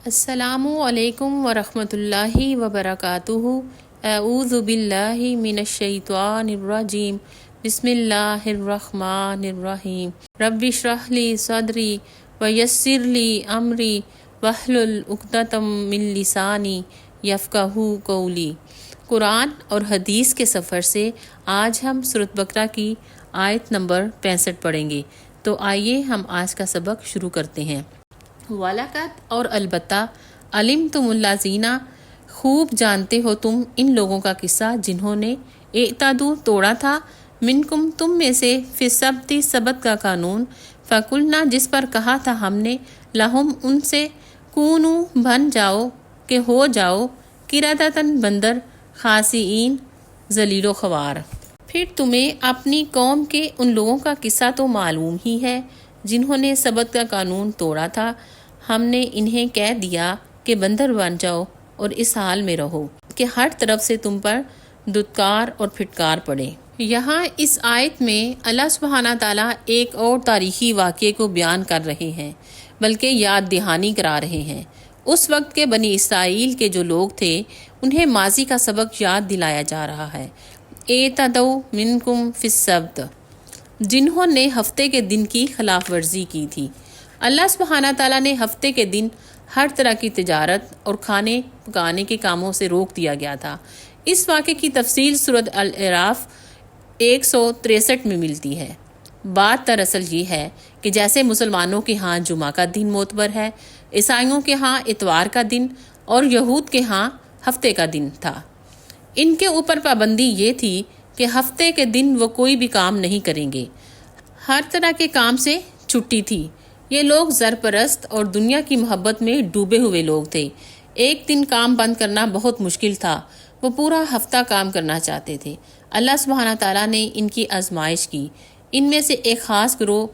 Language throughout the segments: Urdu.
السلام علیکم ورحمۃ اللہ وبرکاتہ۔ اعوذ باللہ من الشیطان الرجیم، بسم اللہ الرحمن الرحیم۔ رب اشرح لی صدری ویسر لی امری واحلل عقدۃ من لسانی یفقہوا قولی۔ قرآن اور حدیث کے سفر سے آج ہم سورۃ بقرہ کی آیت نمبر 65 پڑھیں گے۔ تو آئیے ہم آج کا سبق شروع کرتے ہیں۔ وَلَقَدْ اور البتہ عَلِمْتُمُ الَّذِينَ خوب جانتے ہو تم ان لوگوں کا قصہ جنہوں نے اعتدوا توڑا تھا، منکم تم میں سے، فی السبت سبت کا قانون، فَقُلْنَا جس پر کہا تھا ہم نے، لہم ان سے، کونوا بن جاؤ کہ ہو جاؤ، قردۃ بندر، خاسئین ذلیل و خوار۔ پھر تمہیں اپنی قوم کے ان لوگوں کا قصہ تو معلوم ہی ہے جنہوں نے سبت کا قانون توڑا تھا، ہم نے انہیں کہہ دیا کہ بندر بن جاؤ اور اس حال میں رہو کہ ہر طرف سے تم پر دھتکار اور پھٹکار پڑے۔ یہاں اس آیت میں اللہ سبحانہ تعالیٰ ایک اور تاریخی واقعے کو بیان کر رہے ہیں، بلکہ یاد دہانی کرا رہے ہیں۔ اس وقت کے بنی اسرائیل کے جو لوگ تھے انہیں ماضی کا سبق یاد دلایا جا رہا ہے۔ اعتدوا منکم فی السبت، جنہوں نے ہفتے کے دن کی خلاف ورزی کی تھی۔ اللہ سبحانہ تعالیٰ نے ہفتے کے دن ہر طرح کی تجارت اور کھانے پکانے کے کاموں سے روک دیا گیا تھا۔ اس واقعے کی تفصیل سورۃ الاعراف 163 میں ملتی ہے۔ بات دراصل یہ ہے کہ جیسے مسلمانوں کے ہاں جمعہ کا دن معتبر ہے، عیسائیوں کے ہاں اتوار کا دن اور یہود کے ہاں ہفتے کا دن تھا، ان کے اوپر پابندی یہ تھی کہ ہفتے کے دن وہ کوئی بھی کام نہیں کریں گے، ہر طرح کے کام سے چھٹی تھی۔ یہ لوگ زر پرست اور دنیا کی محبت میں ڈوبے ہوئے لوگ تھے۔ ایک دن کام بند کرنا بہت مشکل تھا، وہ پورا ہفتہ کام کرنا چاہتے تھے۔ اللہ سبحانہ تعالیٰ نے ان کی آزمائش کی۔ ان میں سے ایک خاص گروہ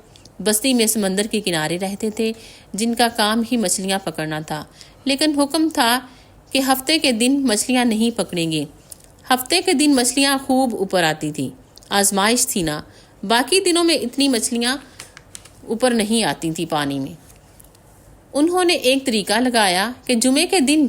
بستی میں سمندر کے کنارے رہتے تھے، جن کا کام ہی مچھلیاں پکڑنا تھا، لیکن حکم تھا کہ ہفتے کے دن مچھلیاں نہیں پکڑیں گے۔ ہفتے کے دن مچھلیاں خوب اوپر آتی تھیں، آزمائش تھی نا، باقی دنوں میں اتنی مچھلیاں اوپر نہیں آتی تھیں پانی میں۔ انہوں نے ایک طریقہ لگایا کہ جمعے کے دن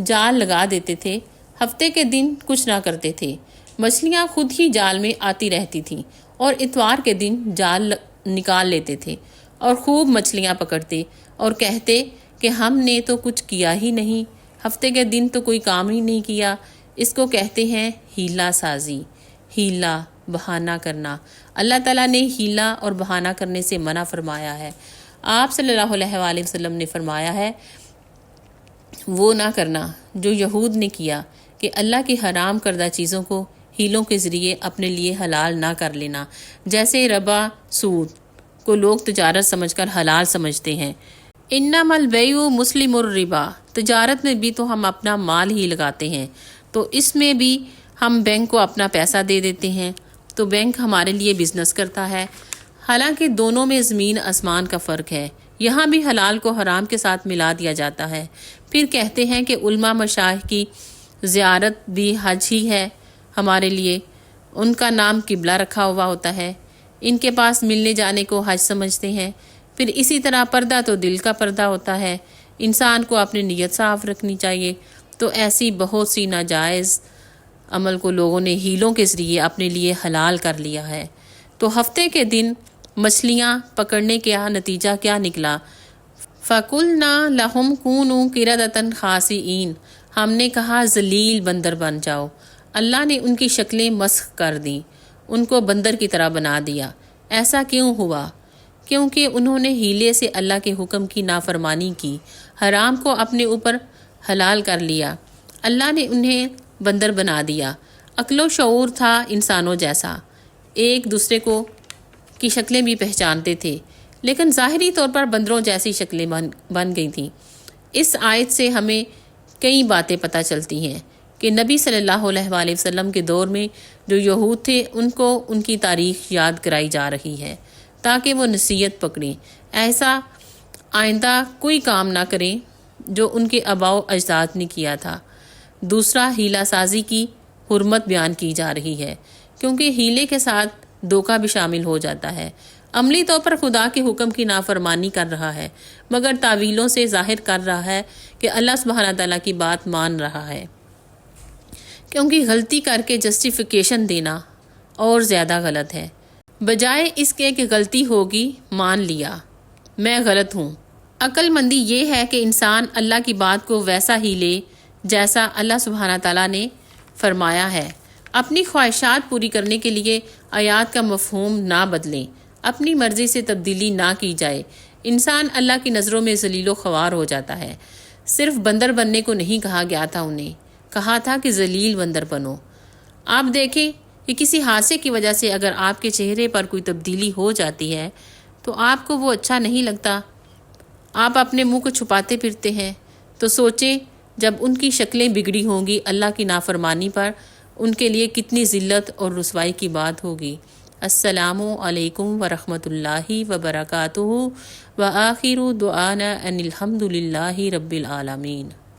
جال لگا دیتے تھے، ہفتے کے دن کچھ نہ کرتے تھے، مچھلیاں خود ہی جال میں آتی رہتی تھیں، اور اتوار کے دن جال نکال لیتے تھے اور خوب مچھلیاں پکڑتے اور کہتے کہ ہم نے تو کچھ کیا ہی نہیں، ہفتے کے دن تو کوئی کام ہی نہیں کیا۔ اس کو کہتے ہیں ہیلا سازی، ہیلا بہانہ کرنا۔ اللہ تعالیٰ نے ہیلا اور بہانہ کرنے سے منع فرمایا ہے۔ آپ صلی اللہ علیہ وآلہ وسلم نے فرمایا ہے وہ نہ کرنا جو یہود نے کیا، کہ اللہ کی حرام کردہ چیزوں کو ہیلوں کے ذریعے اپنے لیے حلال نہ کر لینا، جیسے ربا، سود کو لوگ تجارت سمجھ کر حلال سمجھتے ہیں۔ انما البیع مسلم الربا، تجارت میں بھی تو ہم اپنا مال ہی لگاتے ہیں، تو اس میں بھی ہم بینک کو اپنا پیسہ دے دیتے ہیں تو بینک ہمارے لیے بزنس کرتا ہے، حالانکہ دونوں میں زمین آسمان کا فرق ہے۔ یہاں بھی حلال کو حرام کے ساتھ ملا دیا جاتا ہے۔ پھر کہتے ہیں کہ علماء مشائخ کی زیارت بھی حج ہی ہے ہمارے لیے، ان کا نام قبلہ رکھا ہوا ہوتا ہے، ان کے پاس ملنے جانے کو حج سمجھتے ہیں۔ پھر اسی طرح پردہ تو دل کا پردہ ہوتا ہے، انسان کو اپنی نیت صاف رکھنی چاہیے۔ تو ایسی بہت سی ناجائز عمل کو لوگوں نے ہیلوں کے ذریعے اپنے لیے حلال کر لیا ہے۔ تو ہفتے کے دن مچھلیاں پکڑنے کا نتیجہ کیا نکلا؟ فَقُلْنَا لَهُمْ كُونُوا قِرَدَةً خَاسِئِينَ، ہم نے کہا ذلیل بندر بن جاؤ۔ اللہ نے ان کی شکلیں مسخ کر دیں، ان کو بندر کی طرح بنا دیا۔ ایسا کیوں ہوا؟ کیونکہ انہوں نے ہیلے سے اللہ کے حکم کی نافرمانی کی، حرام کو اپنے اوپر حلال کر لیا، اللہ نے انہیں بندر بنا دیا۔ عقل و شعور تھا انسانوں جیسا، ایک دوسرے کو کی شکلیں بھی پہچانتے تھے، لیکن ظاہری طور پر بندروں جیسی شکلیں بن گئی تھیں۔ اس آیت سے ہمیں کئی باتیں پتہ چلتی ہیں کہ نبی صلی اللہ علیہ وآلہ وسلم کے دور میں جو یہود تھے ان کو ان کی تاریخ یاد کرائی جا رہی ہے تاکہ وہ نصیحت پکڑیں، ایسا آئندہ کوئی کام نہ کریں جو ان کے آباء و اجداد نے کیا تھا۔ دوسرا، ہیلا سازی کی حرمت بیان کی جا رہی ہے، کیونکہ ہیلے کے ساتھ دھوکہ بھی شامل ہو جاتا ہے۔ عملی طور پر خدا کے حکم کی نافرمانی کر رہا ہے، مگر تعویلوں سے ظاہر کر رہا ہے کہ اللہ سبحانہ تعالیٰ کی بات مان رہا ہے، کیونکہ غلطی کر کے جسٹیفیکیشن دینا اور زیادہ غلط ہے۔ بجائے اس کے کہ غلطی ہوگی مان لیا، میں غلط ہوں۔ عقل مندی یہ ہے کہ انسان اللہ کی بات کو ویسا ہی لے جیسا اللہ سبحانہ تعالیٰ نے فرمایا ہے۔ اپنی خواہشات پوری کرنے کے لیے آیات کا مفہوم نہ بدلیں، اپنی مرضی سے تبدیلی نہ کی جائے۔ انسان اللہ کی نظروں میں ذلیل و خوار ہو جاتا ہے۔ صرف بندر بننے کو نہیں کہا گیا تھا، انہیں کہا تھا کہ ذلیل بندر بنو۔ آپ دیکھیں کہ کسی حادثے کی وجہ سے اگر آپ کے چہرے پر کوئی تبدیلی ہو جاتی ہے تو آپ کو وہ اچھا نہیں لگتا، آپ اپنے منہ کو چھپاتے پھرتے ہیں، تو سوچیں جب ان کی شکلیں بگڑی ہوں گی اللہ کی نافرمانی پر، ان کے لیے کتنی ذلت اور رسوائی کی بات ہوگی۔ السلام علیکم ورحمۃ اللہ وبرکاتہ، وآخر دعوانا ان الحمد للہ رب العالمین۔